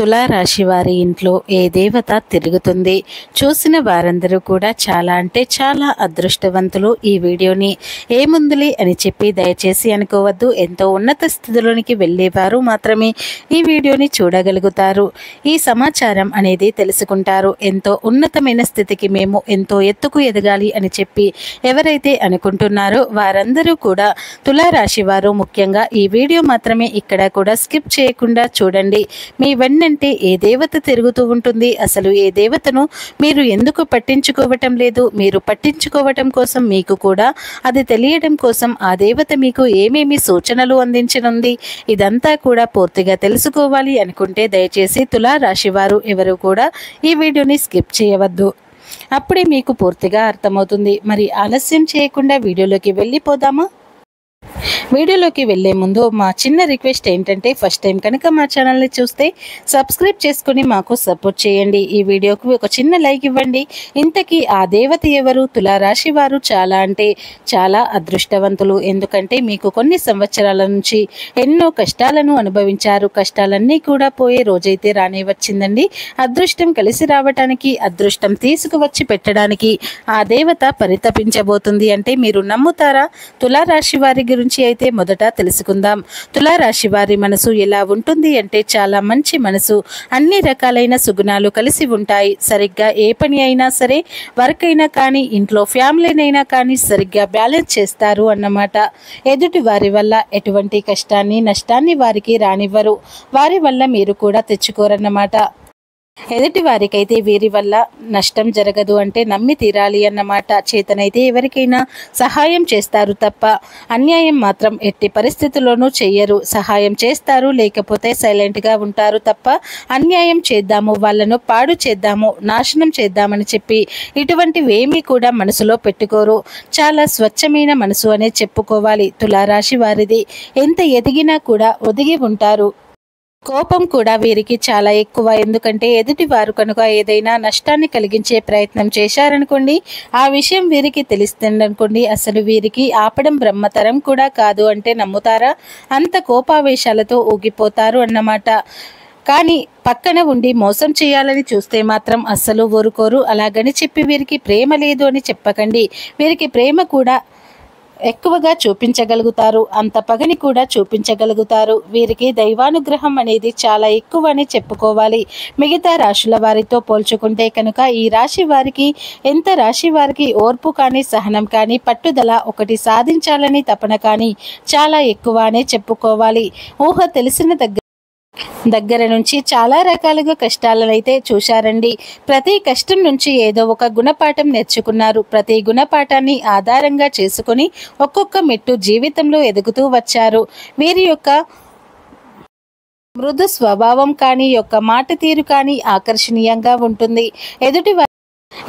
తులారాశి వారి ఇంట్లో ఏ దేవత తిరుగుతుంది? చూసిన వారందరూ కూడా చాలా అంటే చాలా అదృష్టవంతులు. ఈ వీడియోని ఏముందులే అని చెప్పి దయచేసి అనుకోవద్దు. ఎంతో ఉన్నత స్థితిలోనికి వెళ్ళేవారు మాత్రమే ఈ వీడియోని చూడగలుగుతారు. ఈ సమాచారం అనేది తెలుసుకుంటారు. ఎంతో ఉన్నతమైన స్థితికి మేము ఎంతో ఎత్తుకు ఎదగాలి అని చెప్పి ఎవరైతే అనుకుంటున్నారో వారందరూ కూడా తులారాశి వారు ముఖ్యంగా ఈ వీడియో మాత్రమే ఇక్కడ కూడా స్కిప్ చేయకుండా చూడండి. మీ వెన్నంటే ఏ దేవత తిరుగుతూ ఉంటుంది? అసలు ఏ దేవతను మీరు ఎందుకు పట్టించుకోవటం లేదు? మీరు పట్టించుకోవటం కోసం మీకు కూడా అది తెలియడం కోసం ఆ దేవత మీకు ఏమేమి సూచనలు అందించనుంది? ఇదంతా కూడా పూర్తిగా తెలుసుకోవాలి అనుకుంటే దయచేసి తులారాశి వారు ఎవరు కూడా ఈ వీడియోని స్కిప్ చేయవద్దు. అప్పుడే మీకు పూర్తిగా అర్థమవుతుంది. మరి ఆలస్యం చేయకుండా వీడియోలోకి వెళ్ళిపోదామా? వీడియోలోకి వెళ్ళే ముందు మా చిన్న రిక్వెస్ట్ ఏంటంటే ఫస్ట్ టైం కనుక మా ఛానల్ని చూస్తే సబ్స్క్రైబ్ చేసుకుని మాకు సపోర్ట్ చేయండి. ఈ వీడియోకి ఒక చిన్న లైక్ ఇవ్వండి. ఇంతకీ ఆ దేవత ఎవరు? తులారాశి వారు చాలా అంటే చాలా అదృష్టవంతులు. ఎందుకంటే మీకు కొన్ని సంవత్సరాల నుంచి ఎన్నో కష్టాలను అనుభవించారు. కష్టాలన్నీ కూడా పోయే రోజైతే రానే వచ్చిందండి. అదృష్టం కలిసి రావటానికి, అదృష్టం తీసుకువచ్చి పెట్టడానికి ఆ దేవత పరితపించబోతుంది. అంటే మీరు నమ్ముతారా? తులారాశి వారి గురించి అయితే మొదట తెలుసుకుందాం. తులారాశి వారి మనసు ఎలా ఉంటుంది అంటే చాలా మంచి మనసు. అన్ని రకాలైన సుగుణాలు కలిసి ఉంటాయి. సరిగ్గా ఏ పని అయినా సరే, వర్క్ అయినా కానీ, ఇంట్లో ఫ్యామిలీనైనా కానీ సరిగ్గా బ్యాలెన్స్ చేస్తారు అన్నమాట. ఎదుటి వారి వల్ల ఎటువంటి కష్టాన్ని నష్టాన్ని వారికి రానివ్వరు. వారి వల్ల మీరు కూడా తెచ్చుకోరన్నమాట. ఎదుటి వారికైతే వీరి వల్ల నష్టం జరగదు అంటే నమ్మి తీరాలి అన్నమాట. చేతనైతే ఎవరికైనా సహాయం చేస్తారు తప్ప అన్యాయం మాత్రం ఎట్టి పరిస్థితుల్లోనూ చెయ్యరు. సహాయం చేస్తారు, లేకపోతే సైలెంట్గా ఉంటారు తప్ప అన్యాయం చేద్దాము, వాళ్ళను పాడు చేద్దాము, నాశనం చేద్దామని చెప్పి ఇటువంటివేమీ కూడా మనసులో పెట్టుకోరు. చాలా స్వచ్ఛమైన మనసు అనే చెప్పుకోవాలి తులారాశి వారిది. ఎంత ఎదిగినా కూడా ఒదిగి ఉంటారు. కోపం కూడా వీరికి చాలా ఎక్కువ. ఎందుకంటే ఎదుటి వారు కనుక ఏదైనా నష్టాన్ని కలిగించే ప్రయత్నం చేశారనుకోండి, ఆ విషయం వీరికి తెలుస్తుందనుకోండి, అసలు వీరికి ఆపడం బ్రహ్మతరం కూడా కాదు. అంటే నమ్ముతారా? అంత కోపావేశాలతో ఊగిపోతారు అన్నమాట. కానీ పక్కన ఉండి మోసం చేయాలని చూస్తే మాత్రం అస్సలు ఊరుకోరు. అలాగని చెప్పి వీరికి ప్రేమ లేదు అని చెప్పకండి. వీరికి ప్రేమ కూడా ఎక్కువగా చూపించగలుగుతారు. అంత పగని కూడా చూపించగలుగుతారు. వీరికి దైవానుగ్రహం అనేది చాలా ఎక్కువ అని చెప్పుకోవాలి. మిగతా రాశుల వారితో పోల్చుకుంటే కనుక ఈ రాశి వారికి, ఎంత రాశి వారికి ఓర్పు కానీ, సహనం కానీ, పట్టుదల, ఒకటి సాధించాలని తపన కానీ చాలా ఎక్కువ అనే చెప్పుకోవాలి. ఊహ తెలిసిన దగ్గర నుంచి చాలా రకాలుగా కష్టాలను అయితే చూశారండి. ప్రతి కష్టం నుంచి ఏదో ఒక గుణపాఠం నేర్చుకున్నారు. ప్రతి గుణపాఠాన్ని ఆధారంగా చేసుకుని ఒక్కొక్క మెట్టు జీవితంలో ఎదుగుతూ వచ్చారు. వీరి యొక్క మృదు స్వభావం కానీ, యొక్క మాట తీరు కానీ ఆకర్షణీయంగా ఉంటుంది. ఎదుటి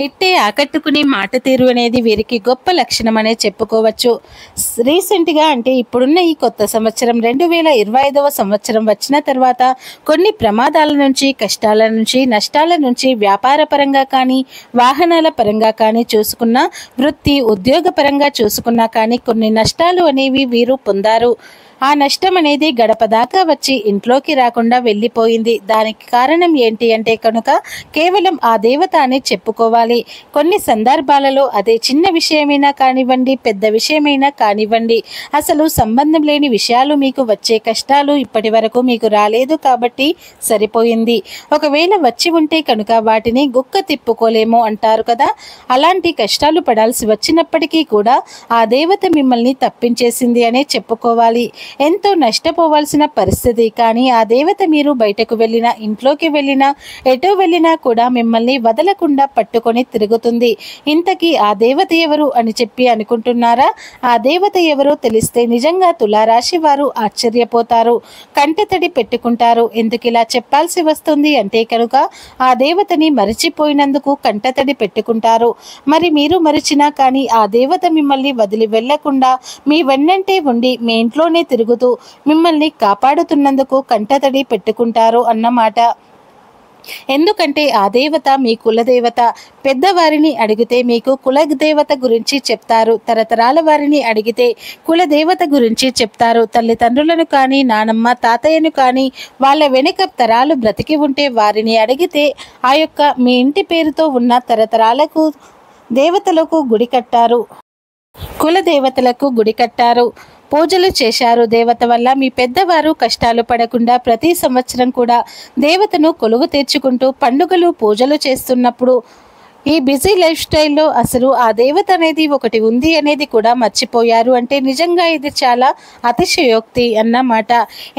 ఇట్టే ఆకట్టుకునే మాట తీరు అనేది వీరికి గొప్ప లక్షణం అనే చెప్పుకోవచ్చు. రీసెంట్గా అంటే ఇప్పుడున్న ఈ కొత్త సంవత్సరం 2025వ సంవత్సరం వచ్చిన తర్వాత కొన్ని ప్రమాదాల నుంచి, కష్టాల నుంచి, నష్టాల నుంచి, వ్యాపార పరంగా కానీ, వాహనాల పరంగా కానీ చూసుకున్నా, వృత్తి ఉద్యోగ పరంగా చూసుకున్నా కానీ కొన్ని నష్టాలు అనేవి వీరు పొందారు. ఆ నష్టం అనేది గడప దాకా వచ్చి ఇంట్లోకి రాకుండా వెళ్ళిపోయింది. దానికి కారణం ఏంటి అంటే కనుక కేవలం ఆ దేవత అని చెప్పుకోవాలి. కొన్ని సందర్భాలలో అదే చిన్న విషయమైనా కానివ్వండి, పెద్ద విషయమైనా కానివ్వండి, అసలు సంబంధం లేని విషయాలు మీకు వచ్చే కష్టాలు ఇప్పటి వరకు మీకు రాలేదు కాబట్టి సరిపోయింది. ఒకవేళ వచ్చి ఉంటే కనుక వాటిని గుక్క తిప్పుకోలేము అంటారు కదా. అలాంటి కష్టాలు పడాల్సి వచ్చినప్పటికీ కూడా ఆ దేవత మిమ్మల్ని తప్పించేసింది అనే చెప్పుకోవాలి. ఎంతో నష్టపోవాల్సిన పరిస్థితి. కానీ ఆ దేవత మీరు బయటకు వెళ్ళినా, ఇంట్లోకి వెళ్ళినా, ఎటు వెళ్ళినా కూడా మిమ్మల్ని వదలకుండా పట్టుకొని తిరుగుతుంది. ఇంతకీ ఆ దేవత ఎవరు అని చెప్పి అనుకుంటున్నారా? ఆ దేవత ఎవరో తెలిస్తే నిజంగా తులారాశి వారు ఆశ్చర్యపోతారు, కంటతడి పెట్టుకుంటారు. ఎందుకు ఇలా చెప్పాల్సి వస్తుంది అంటే కనుక ఆ దేవతని మరిచిపోయినందుకు కంటతడి పెట్టుకుంటారు. మరి మీరు మరిచినా కానీ ఆ దేవత మిమ్మల్ని వదిలి వెళ్లకుండా మీ వెన్నంటే ఉండి మీ ఇంట్లోనే తిరుగుతూ మిమ్మల్ని కాపాడుతున్నందుకు కంటతడి పెట్టుకుంటారు అన్నమాట. ఎందుకంటే ఆ దేవత మీ కులదేవత. పెద్దవారిని అడిగితే మీకు కులదేవత గురించి చెప్తారు, తరతరాల వారిని అడిగితే కులదేవత గురించి చెప్తారు. తల్లిదండ్రులను కానీ, నానమ్మ తాతయ్యను కానీ, వాళ్ళ వెనుక తరాలు బ్రతికి ఉంటే వారిని అడిగితే ఆ యొక్క మీ ఇంటి పేరుతో ఉన్న తరతరాలకు దేవతలకు గుడి కట్టారు, కులదేవతలకు గుడి కట్టారు, పూజలు చేశారు. దేవత వల్ల మీ పెద్దవారు కష్టాలు పడకుండా ప్రతి సంవత్సరం కూడా దేవతను కొలువు తీర్చుకుంటూ పండుగలు పూజలు చేస్తున్నప్పుడు ఈ బిజీ లైఫ్ స్టైల్లో అసలు ఆ దేవత అనేది ఒకటి ఉంది అనేది కూడా మర్చిపోయారు. అంటే నిజంగా ఇది చాలా అతిశయోక్తి అన్నమాట.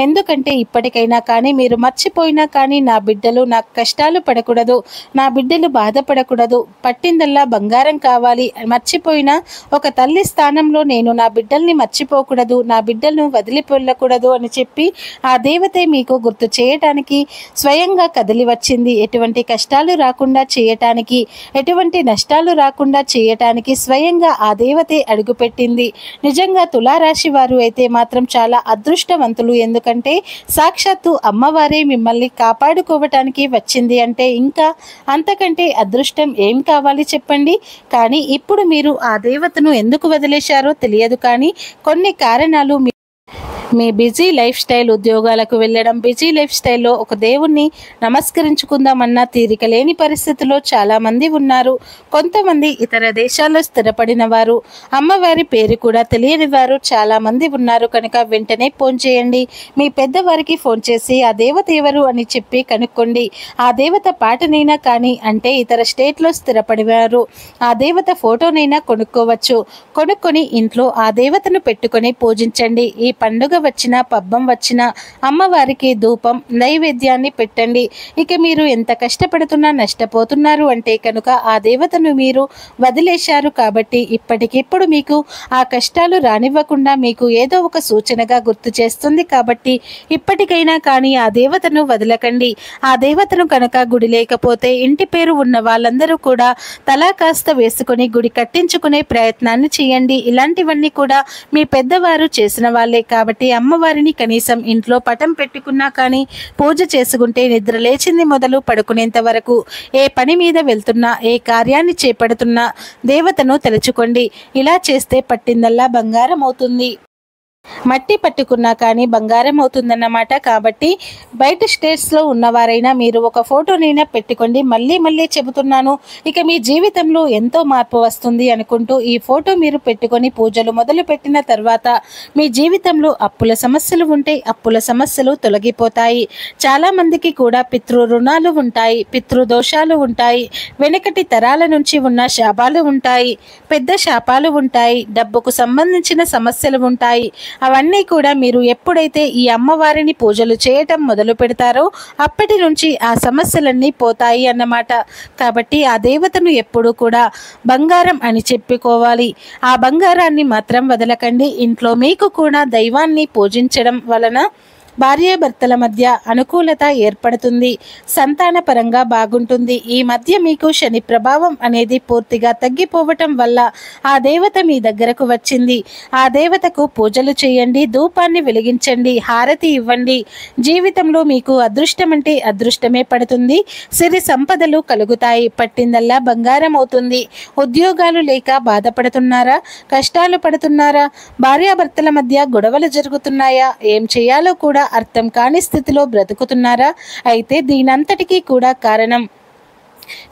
ఎందుకంటే ఇప్పటికైనా కానీ మీరు మర్చిపోయినా కానీ నా బిడ్డలు నాకు కష్టాలు పడకూడదు, నా బిడ్డలు బాధపడకూడదు, పట్టిందల్లా బంగారం కావాలి, మర్చిపోయినా ఒక తల్లి స్థానంలో నేను నా బిడ్డల్ని మర్చిపోకూడదు, నా బిడ్డలను వదిలిపోకూడదు అని చెప్పి ఆ దేవతే మీకు గుర్తు చేయటానికి స్వయంగా కదిలి వచ్చింది. ఎటువంటి కష్టాలు రాకుండా చేయటానికి, ఎటువంటి నష్టాలు రాకుండా చేయటానికి స్వయంగా ఆ దేవతే అడుగుపెట్టింది. నిజంగా తులారాశి వారు అయితే మాత్రం చాలా అదృష్టవంతులు. ఎందుకంటే సాక్షాత్తు అమ్మవారే మిమ్మల్ని కాపాడుకోవటానికి వచ్చింది అంటే ఇంకా అంతకంటే అదృష్టం ఏం కావాలి చెప్పండి. కానీ ఇప్పుడు మీరు ఆ దేవతను ఎందుకు వదిలేశారో తెలియదు, కానీ కొన్ని కారణాలు మీ బిజీ లైఫ్ స్టైల్, ఉద్యోగాలకు వెళ్ళడం, బిజీ లైఫ్ స్టైల్లో ఒక దేవుణ్ణి నమస్కరించుకుందామన్న తీరిక లేని పరిస్థితిలో చాలామంది ఉన్నారు. కొంతమంది ఇతర దేశాల్లో స్థిరపడిన వారు, అమ్మవారి పేరు కూడా తెలియని వారు చాలామంది ఉన్నారు. కనుక వెంటనే ఫోన్ చేయండి, మీ పెద్దవారికి ఫోన్ చేసి ఆ దేవత ఎవరు అని చెప్పి కనుక్కోండి. ఆ దేవత పాటనైనా కానీ, అంటే ఇతర స్టేట్లో స్థిరపడివారు ఆ దేవత ఫోటోనైనా కొనుక్కోవచ్చు. కొనుక్కొని ఇంట్లో ఆ దేవతను పెట్టుకొని పూజించండి. ఈ పండుగ వచ్చినా పబ్బం వచ్చినా అమ్మవారికి ధూపం నైవేద్యాన్ని పెట్టండి. ఇక మీరు ఎంత కష్టపడుతున్నా నష్టపోతున్నారు అంటే కనుక ఆ దేవతను మీరు వదిలేశారు కాబట్టి ఇప్పటికిప్పుడు మీకు ఆ కష్టాలు రానివ్వకుండా మీకు ఏదో ఒక సూచనగా గుర్తు చేస్తుంది. కాబట్టి ఇప్పటికైనా కానీ ఆ దేవతను వదలకండి. ఆ దేవతను కనుక గుడి లేకపోతే ఇంటి పేరు ఉన్న వాళ్ళందరూ కూడా తలా కాస్త వేసుకొని గుడి కట్టించుకునే ప్రయత్నాన్ని చేయండి. ఇలాంటివన్నీ కూడా మీ పెద్దవారు చేసిన వాళ్ళే కాబట్టి అమ్మవారిని కనీసం ఇంట్లో పటం పెట్టుకున్నా కానీ పూజ చేసుకుంటే నిద్ర లేచింది మొదలు పడుకునేంత వరకు ఏ పని మీద వెళ్తున్నా, ఏ కార్యాన్ని చేపడుతున్నా దేవతను తలుచుకోండి. ఇలా చేస్తే పట్టిందల్లా బంగారం అవుతుంది. మట్టి పట్టుకున్నా కానీ బంగారం అవుతుందన్నమాట. కాబట్టి బయట స్టేట్స్లో ఉన్నవారైనా మీరు ఒక ఫోటోనైనా పెట్టుకోండి. మళ్ళీ చెబుతున్నాను, ఇక మీ జీవితంలో ఎంతో మార్పు వస్తుంది అనుకుంటూ ఈ ఫోటో మీరు పెట్టుకొని పూజలు మొదలు పెట్టిన తర్వాత మీ జీవితంలో అప్పుల సమస్యలు ఉంటే అప్పుల సమస్యలు తొలగిపోతాయి. చాలామందికి కూడా పితృ రుణాలు ఉంటాయి, పితృదోషాలు ఉంటాయి, వెనకటి తరాల నుంచి ఉన్న శాపాలు ఉంటాయి, పెద్ద శాపాలు ఉంటాయి, డబ్బుకు సంబంధించిన సమస్యలు ఉంటాయి. అవన్నీ కూడా మీరు ఎప్పుడైతే ఈ అమ్మవారిని పూజలు చేయటం మొదలు పెడతారో అప్పటి నుంచి ఆ సమస్యలన్నీ పోతాయి అన్నమాట. కాబట్టి ఆ దేవతను ఎప్పుడూ కూడా బంగారం అని చెప్పుకోవాలి. ఆ బంగారాన్ని మాత్రం వదలకండి. ఇంట్లో మీకు కూడా దైవాన్ని పూజించడం వలన భార్యాభర్తల మధ్య అనుకూలత ఏర్పడుతుంది, సంతానపరంగా బాగుంటుంది. ఈ మధ్య మీకు శని ప్రభావం అనేది పూర్తిగా తగ్గిపోవటం వల్ల ఆ దేవత మీ దగ్గరకు వచ్చింది. ఆ దేవతకు పూజలు చేయండి, ధూపాన్ని వెలిగించండి, హారతి ఇవ్వండి. జీవితంలో మీకు అదృష్టం అంటే అదృష్టమే పడుతుంది, సిరి సంపదలు కలుగుతాయి, పట్టిందల్లా బంగారం అవుతుంది. ఉద్యోగాలు లేక బాధపడుతున్నారా, కష్టాలు పడుతున్నారా, భార్యాభర్తల మధ్య గొడవలు జరుగుతున్నాయా, ఏం చేయాలో కూడా అర్థం కాని స్థితిలో బ్రతుకుతున్నారా? అయితే దీనంతటికీ కూడా కారణం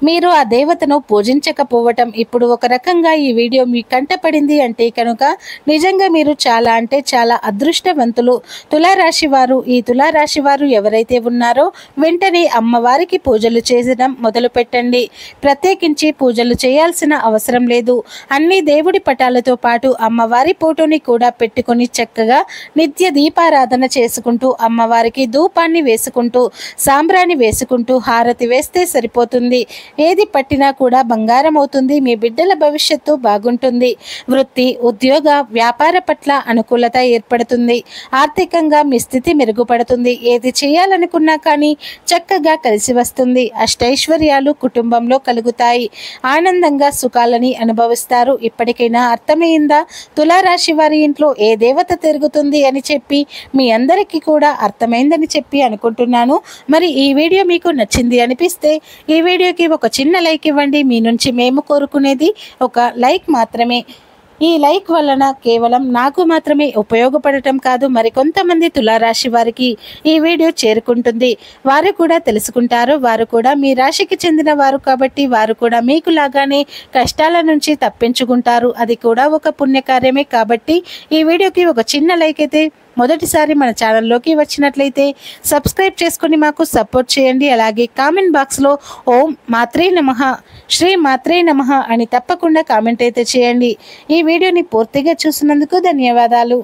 మీరు ఆ దేవతను పూజించకపోవటం. ఇప్పుడు ఒక రకంగా ఈ వీడియో మీ కంటపడింది అంటే కనుక నిజంగా మీరు చాలా అంటే చాలా అదృష్టవంతులు. తులారాశి వారు, ఈ తులారాశి వారు ఎవరైతే ఉన్నారో వెంటనే అమ్మవారికి పూజలు చేయడం మొదలు పెట్టండి. ప్రత్యేకించి పూజలు చేయాల్సిన అవసరం లేదు. అన్ని దేవుడి పటాలతో పాటు అమ్మవారి ఫోటోని కూడా పెట్టుకొని చక్కగా నిత్య దీపారాధన చేసుకుంటూ అమ్మవారికి ధూపాన్ని వేసుకుంటూ సాంబ్రాణి వేసుకుంటూ హారతి వేస్తే సరిపోతుంది. ఏది పట్టినా కూడా బంగారం అవుతుంది. మీ బిడ్డల భవిష్యత్తు బాగుంటుంది. వృత్తి, ఉద్యోగ, వ్యాపార పట్ల అనుకూలత ఏర్పడుతుంది. ఆర్థికంగా మీ స్థితి మెరుగుపడుతుంది. ఏది చేయాలనుకున్నా కానీ చక్కగా కలిసి వస్తుంది. అష్టైశ్వర్యాలు కుటుంబంలో కలుగుతాయి. ఆనందంగా సుఖాలని అనుభవిస్తారు. ఇప్పటికైనా అర్థమైందా తులారాశి వారి ఇంట్లో ఏ దేవత తిరుగుతుంది అని చెప్పి? మీ అందరికీ కూడా అర్థమైందని చెప్పి అనుకుంటున్నాను. మరి ఈ వీడియో మీకు నచ్చింది అనిపిస్తే ఈ వీడియోకి ఒక చిన్న లైక్ ఇవ్వండి. మీ నుంచి మేము కోరుకునేది ఒక లైక్ మాత్రమే. ఈ లైక్ వలన కేవలం నాకు మాత్రమే ఉపయోగపడటం కాదు, మరికొంతమంది తులారాశి వారికి ఈ వీడియో చేరుకుంటుంది. వారు కూడా తెలుసుకుంటారు. వారు కూడా మీ రాశికి చెందిన వారు కాబట్టి వారు కూడా మీకు లాగానే కష్టాల నుంచి తప్పించుకుంటారు. అది కూడా ఒక పుణ్యకార్యమే. కాబట్టి ఈ వీడియోకి ఒక చిన్న లైక్ అయితే, మొదటిసారి మన ఛానల్లోకి వచ్చినట్లయితే సబ్స్క్రైబ్ చేసుకొని మాకు సపోర్ట్ చేయండి. అలాగే కామెంట్ బాక్స్లో ఓం మాత్రే నమః, శ్రీ మాత్రే నమః అని తప్పకుండా కామెంట్ అయితే చేయండి. ఈ వీడియోని పూర్తిగా చూసినందుకు ధన్యవాదాలు.